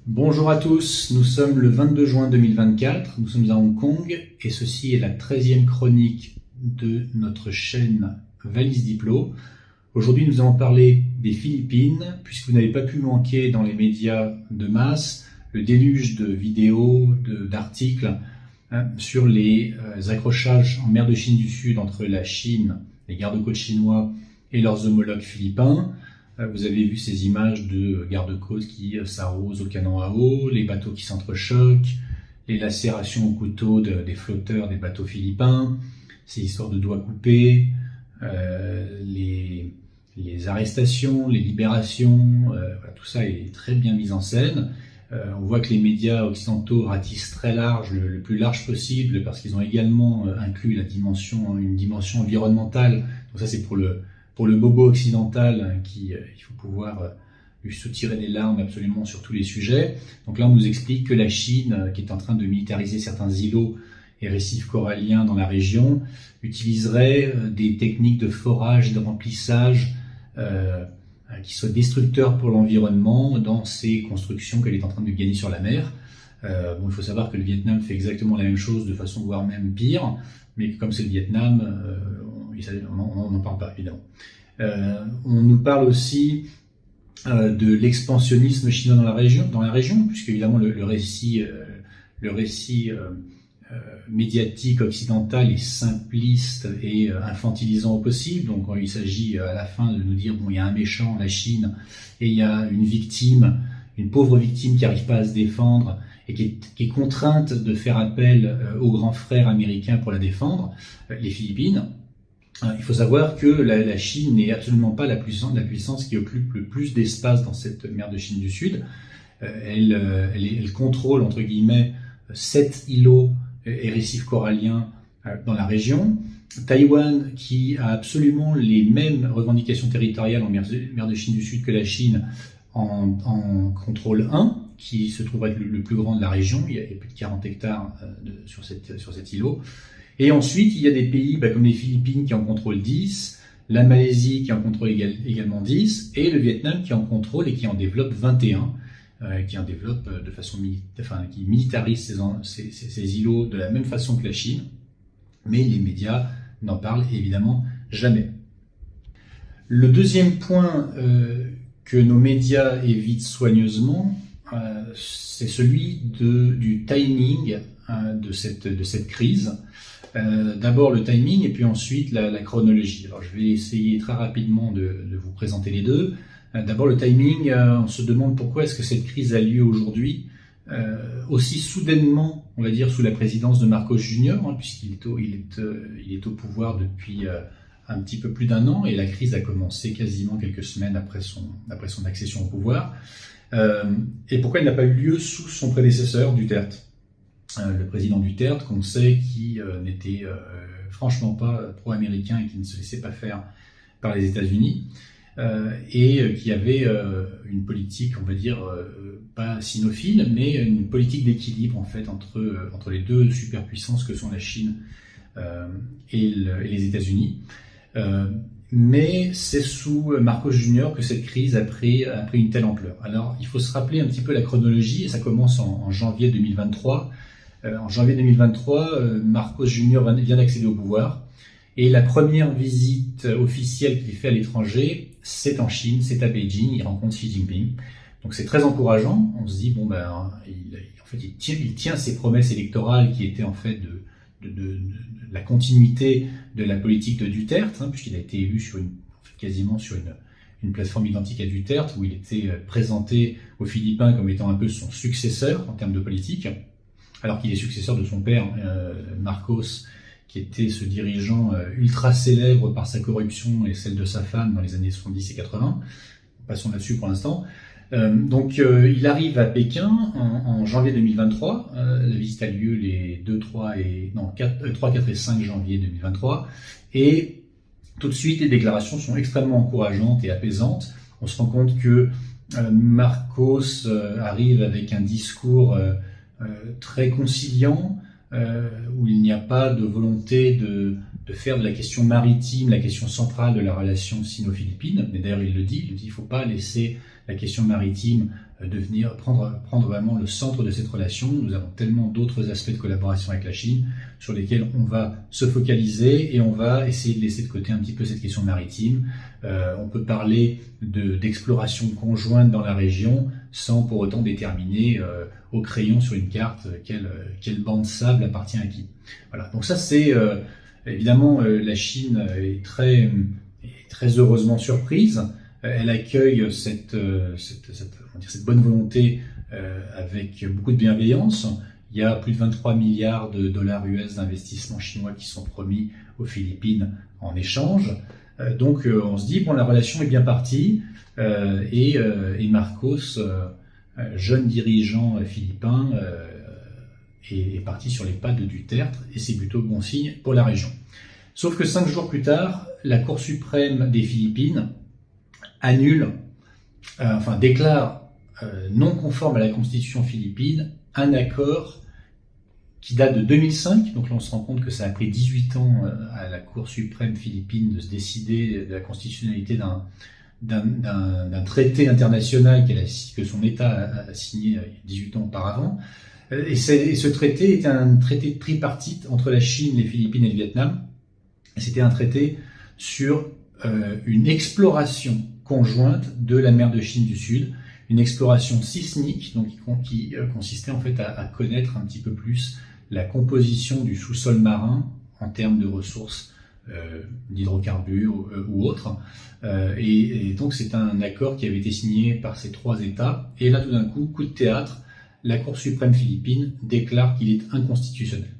Bonjour à tous, nous sommes le 22 juin 2024, nous sommes à Hong Kong et ceci est la 13e chronique de notre chaîne Valise Diplo. Aujourd'hui nous allons parler des Philippines puisque vous n'avez pas pu manquer dans les médias de masse le déluge de vidéos, d'articles sur les accrochages en mer de Chine du Sud entre la Chine, les gardes-côtes chinois et leurs homologues philippins. Vous avez vu ces images de garde-côtes qui s'arrosent au canon à eau, les bateaux qui s'entrechoquent, les lacérations au couteau des flotteurs des bateaux philippins, ces histoires de doigts coupés, les arrestations, les libérations, tout ça est très bien mis en scène. On voit que les médias occidentaux ratissent très large, le plus large possible, parce qu'ils ont également inclus une dimension environnementale. Donc ça c'est pour le bobo occidental, il faut pouvoir lui soutirer des larmes absolument sur tous les sujets. Donc là, on nous explique que la Chine, qui est en train de militariser certains îlots et récifs coralliens dans la région, utiliserait des techniques de forage et de remplissage qui soient destructeurs pour l'environnement dans ces constructions qu'elle est en train de gagner sur la mer. Il faut savoir que le Vietnam fait exactement la même chose, de façon voire même pire, mais comme c'est le Vietnam, on n'en parle pas évidemment. On nous parle aussi de l'expansionnisme chinois dans la région, puisque évidemment le récit médiatique occidental est simpliste et infantilisant au possible. Donc il s'agit à la fin de nous dire bon, il y a un méchant, la Chine, et il y a une victime, une pauvre victime qui n'arrive pas à se défendre et qui est contrainte de faire appel aux grands frères américains pour la défendre, les Philippines. Il faut savoir que la Chine n'est absolument pas la puissance qui occupe le plus d'espace dans cette mer de Chine du Sud. Elle contrôle, entre guillemets, 7 îlots et récifs coralliens dans la région. Taïwan, qui a absolument les mêmes revendications territoriales en mer de Chine du Sud que la Chine, en contrôle 1, qui se trouve être le plus grand de la région. Il y a plus de 40 hectares sur cet îlot. Et ensuite, il y a des pays comme les Philippines qui en contrôlent 10, la Malaisie qui en contrôle également 10, et le Vietnam qui en contrôle et qui en développe 21, qui en développe de façon qui militarise ces îlots de la même façon que la Chine, mais les médias n'en parlent évidemment jamais. Le deuxième point que nos médias évitent soigneusement, c'est celui du timing de cette crise. D'abord le timing et puis ensuite la chronologie. Alors je vais essayer très rapidement de vous présenter les deux. D'abord le timing, on se demande pourquoi est-ce que cette crise a lieu aujourd'hui, aussi soudainement, on va dire, sous la présidence de Marcos Jr., puisqu'il est au pouvoir depuis un petit peu plus d'1 an, et la crise a commencé quasiment quelques semaines après son accession au pouvoir. Et pourquoi elle n'a pas eu lieu sous son prédécesseur, Duterte, le président Duterte, qu'on sait qui n'était franchement pas pro-américain et qui ne se laissait pas faire par les États-Unis, et qui avait une politique, on va dire, pas sinophile, mais une politique d'équilibre en fait entre les deux superpuissances que sont la Chine et les États-Unis. Mais c'est sous Marcos Jr. que cette crise a pris une telle ampleur. Alors, il faut se rappeler un petit peu la chronologie, et ça commence en janvier 2023. En janvier 2023, Marcos Jr. vient d'accéder au pouvoir, et la première visite officielle qu'il fait à l'étranger, c'est en Chine, c'est à Beijing, il rencontre Xi Jinping. Donc c'est très encourageant, on se dit, il tient ses promesses électorales qui étaient en fait de la continuité de la politique de Duterte, puisqu'il a été élu quasiment sur une plateforme identique à Duterte, où il était présenté aux Philippins comme étant un peu son successeur en termes de politique, alors qu'il est successeur de son père, Marcos, qui était ce dirigeant ultra célèbre par sa corruption et celle de sa femme dans les années 70 et 80. Passons là-dessus pour l'instant. Il arrive à Pékin en janvier 2023. La visite a lieu les 3, 4 et 5 janvier 2023. Et tout de suite, les déclarations sont extrêmement encourageantes et apaisantes. On se rend compte que Marcos arrive avec un discours très conciliant, où il n'y a pas de volonté de faire de la question maritime la question centrale de la relation sino-philippine. Mais d'ailleurs, il le dit, il ne faut pas laisser la question maritime prendre vraiment le centre de cette relation. Nous avons tellement d'autres aspects de collaboration avec la Chine sur lesquels on va se focaliser et on va essayer de laisser de côté un petit peu cette question maritime. On peut parler d'exploration conjointe dans la région sans pour autant déterminer au crayon sur une carte quelle bande de sable appartient à qui. Voilà. Donc ça c'est évidemment la Chine est très heureusement surprise. Elle accueille cette bonne volonté avec beaucoup de bienveillance. Il y a plus de 23 milliards de dollars US d'investissements chinois qui sont promis aux Philippines en échange. Donc on se dit, bon, la relation est bien partie et Marcos, jeune dirigeant philippin, est parti sur les pas de Duterte et c'est plutôt bon signe pour la région. Sauf que 5 jours plus tard, la Cour suprême des Philippines déclare non conforme à la constitution philippine un accord qui date de 2005. Donc là, on se rend compte que ça a pris 18 ans à la Cour suprême philippine de se décider de la constitutionnalité d'un traité international que son État a signé 18 ans auparavant. Et ce traité était un traité tripartite entre la Chine, les Philippines et le Vietnam. C'était un traité sur une exploration conjointe de la mer de Chine du Sud, une exploration sismique donc qui consistait en fait à connaître un petit peu plus la composition du sous-sol marin en termes de ressources d'hydrocarbures ou autres. Et donc c'est un accord qui avait été signé par ces 3 États. Et là tout d'un coup de théâtre, la Cour suprême philippine déclare qu'il est inconstitutionnel.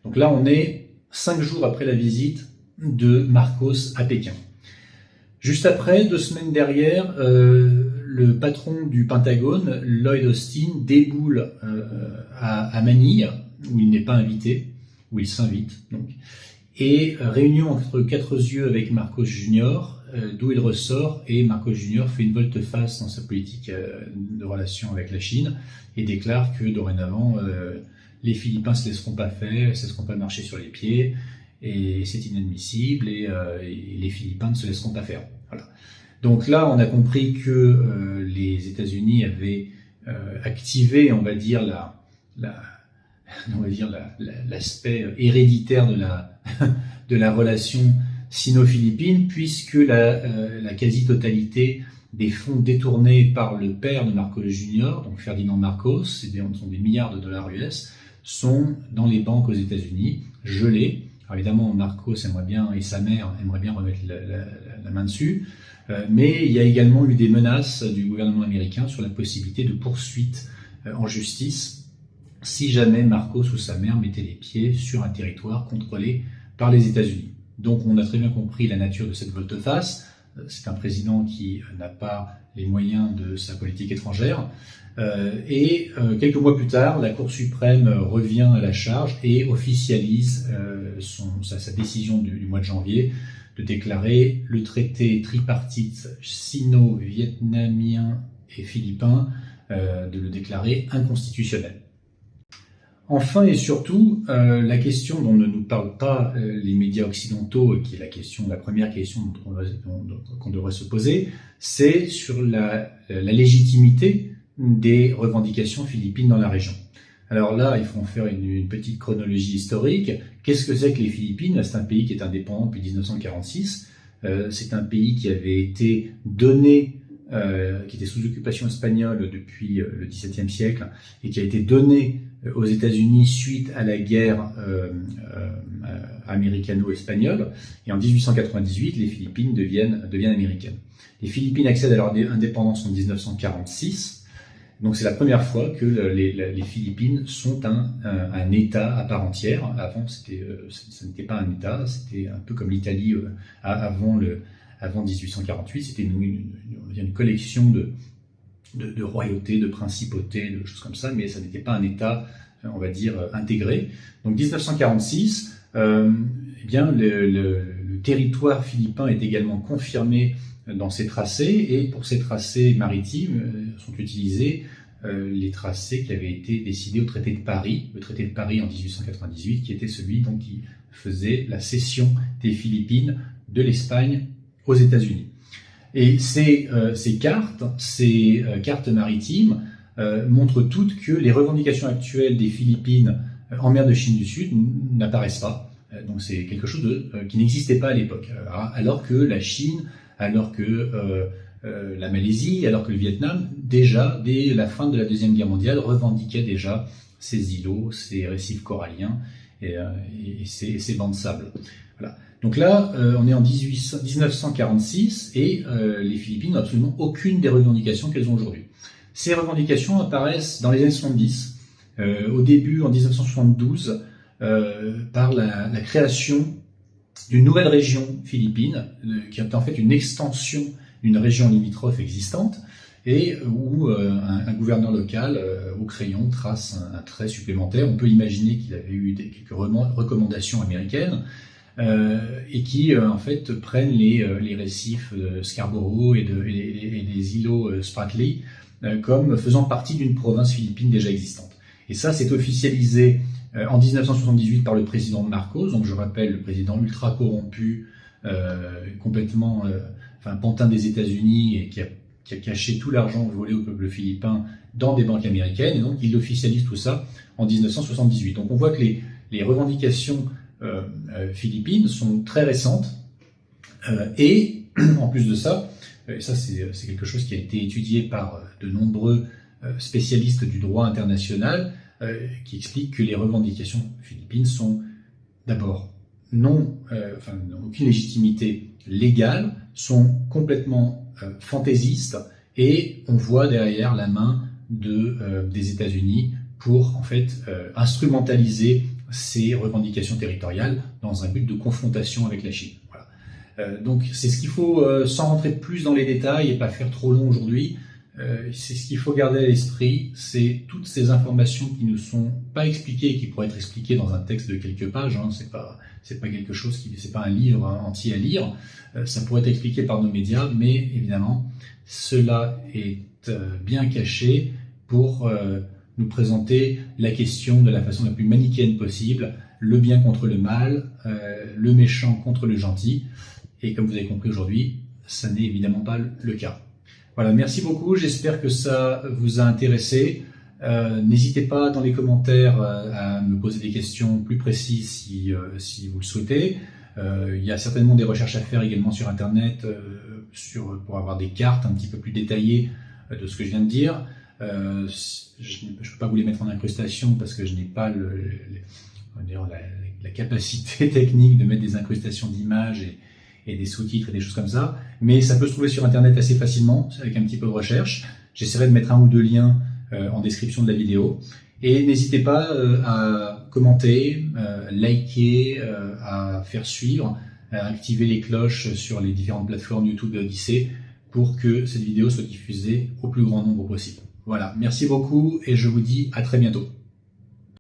Donc là on est 5 jours après la visite de Marcos à Pékin. Juste après, 2 semaines derrière, le patron du Pentagone, Lloyd Austin, déboule à Manille, où il n'est pas invité, où il s'invite, donc, et réunion entre 4 yeux avec Marcos Jr., d'où il ressort, et Marcos Jr. fait une volte-face dans sa politique de relation avec la Chine, et déclare que dorénavant, les Philippins ne se laisseront pas faire, ne se laisseront pas marcher sur les pieds, et c'est inadmissible, et les Philippins ne se laisseront pas faire. Voilà. Donc là, on a compris que les États-Unis avaient activé, on va dire, l'aspect héréditaire de la relation sino-philippine, puisque la quasi-totalité des fonds détournés par le père de Marcos Jr., donc Ferdinand Marcos, ce sont des milliards de dollars US, sont dans les banques aux États-Unis, gelés. Alors évidemment, Marcos aimerait bien, et sa mère aimerait bien remettre la main dessus, mais il y a également eu des menaces du gouvernement américain sur la possibilité de poursuites en justice si jamais Marcos ou sa mère mettaient les pieds sur un territoire contrôlé par les États-Unis. Donc on a très bien compris la nature de cette volte-face. C'est un président qui n'a pas les moyens de sa politique étrangère. Et quelques mois plus tard, la Cour suprême revient à la charge et officialise sa décision du mois de janvier de déclarer le traité tripartite sino-vietnamien et philippin, de le déclarer inconstitutionnel. Enfin et surtout, la question dont ne nous parlent pas les médias occidentaux, qui est la première question qu'on devrait se poser, c'est sur la légitimité des revendications philippines dans la région. Alors là, il faut en faire une petite chronologie historique. Qu'est-ce que c'est que les Philippines? C'est un pays qui est indépendant depuis 1946. C'est un pays qui avait été donné, qui était sous occupation espagnole depuis le XVIIe siècle et qui a été donné aux États-Unis suite à la guerre américano-espagnole. Et en 1898, les Philippines deviennent américaines. Les Philippines accèdent à leur indépendance en 1946. Donc c'est la première fois que les Philippines sont un État à part entière. Avant, ce n'était pas un État, c'était un peu comme l'Italie avant 1848. C'était une collection de royautés, de principautés, de choses comme ça, mais ça n'était pas un État, on va dire, intégré. Donc 1946, eh bien, le territoire philippin est également confirmé dans ces tracés, et pour ces tracés maritimes sont utilisés les tracés qui avaient été décidés au traité de Paris, le traité de Paris en 1898, qui était celui donc, qui faisait la cession des Philippines de l'Espagne aux États-Unis. Et ces cartes maritimes montrent toutes que les revendications actuelles des Philippines en mer de Chine du Sud n'apparaissent pas. Donc c'est quelque chose qui n'existait pas à l'époque. Alors que la Chine, alors que la Malaisie, alors que le Vietnam, déjà, dès la fin de la Deuxième Guerre mondiale, revendiquaient déjà ces îlots, ces récifs coralliens et ces bancs de sable. Voilà. Donc là, on est en 1946 et les Philippines n'ont absolument aucune des revendications qu'elles ont aujourd'hui. Ces revendications apparaissent dans les années 70, au début en 1972, par la création d'une nouvelle région philippine, qui est en fait une extension d'une région limitrophe existante, et où un gouverneur local, au crayon, trace un trait supplémentaire. On peut imaginer qu'il avait eu quelques recommandations américaines, et qui en fait prennent les récifs de Scarborough et des îlots Spratly comme faisant partie d'une province philippine déjà existante. Et ça, c'est officialisé en 1978 par le président Marcos, donc je rappelle, le président ultra corrompu, complètement pantin des États-Unis, et qui a caché tout l'argent volé au peuple philippin dans des banques américaines, et donc il officialise tout ça en 1978. Donc on voit que les revendications philippines sont très récentes, et en plus de ça, et ça c'est quelque chose qui a été étudié par de nombreux spécialistes du droit international, qui expliquent que les revendications philippines sont d'abord n'ont aucune légitimité légale, sont complètement fantaisistes, et on voit derrière la main des États-Unis pour en fait instrumentaliser ces revendications territoriales dans un but de confrontation avec la Chine. Voilà. Donc c'est ce qu'il faut, sans rentrer plus dans les détails et pas faire trop long aujourd'hui, c'est ce qu'il faut garder à l'esprit, c'est toutes ces informations qui ne sont pas expliquées et qui pourraient être expliquées dans un texte de quelques pages, hein, c'est pas quelque chose c'est pas un livre entier à lire, ça pourrait être expliqué par nos médias, mais évidemment cela est bien caché pour nous présenter la question de la façon la plus manichéenne possible, le bien contre le mal, le méchant contre le gentil, et comme vous avez compris aujourd'hui, ça n'est évidemment pas le cas. Voilà, merci beaucoup, j'espère que ça vous a intéressé. N'hésitez pas dans les commentaires à me poser des questions plus précises si vous le souhaitez. Il y a certainement des recherches à faire également sur Internet pour avoir des cartes un petit peu plus détaillées de ce que je viens de dire. Je ne peux pas vous les mettre en incrustation parce que je n'ai pas la capacité technique de mettre des incrustations d'images et des sous-titres et des choses comme ça, mais ça peut se trouver sur Internet assez facilement avec un petit peu de recherche. J'essaierai de mettre un ou deux liens en description de la vidéo, et n'hésitez pas à commenter, liker, à faire suivre, à activer les cloches sur les différentes plateformes YouTube et Odyssée pour que cette vidéo soit diffusée au plus grand nombre possible. Voilà, merci beaucoup et je vous dis à très bientôt.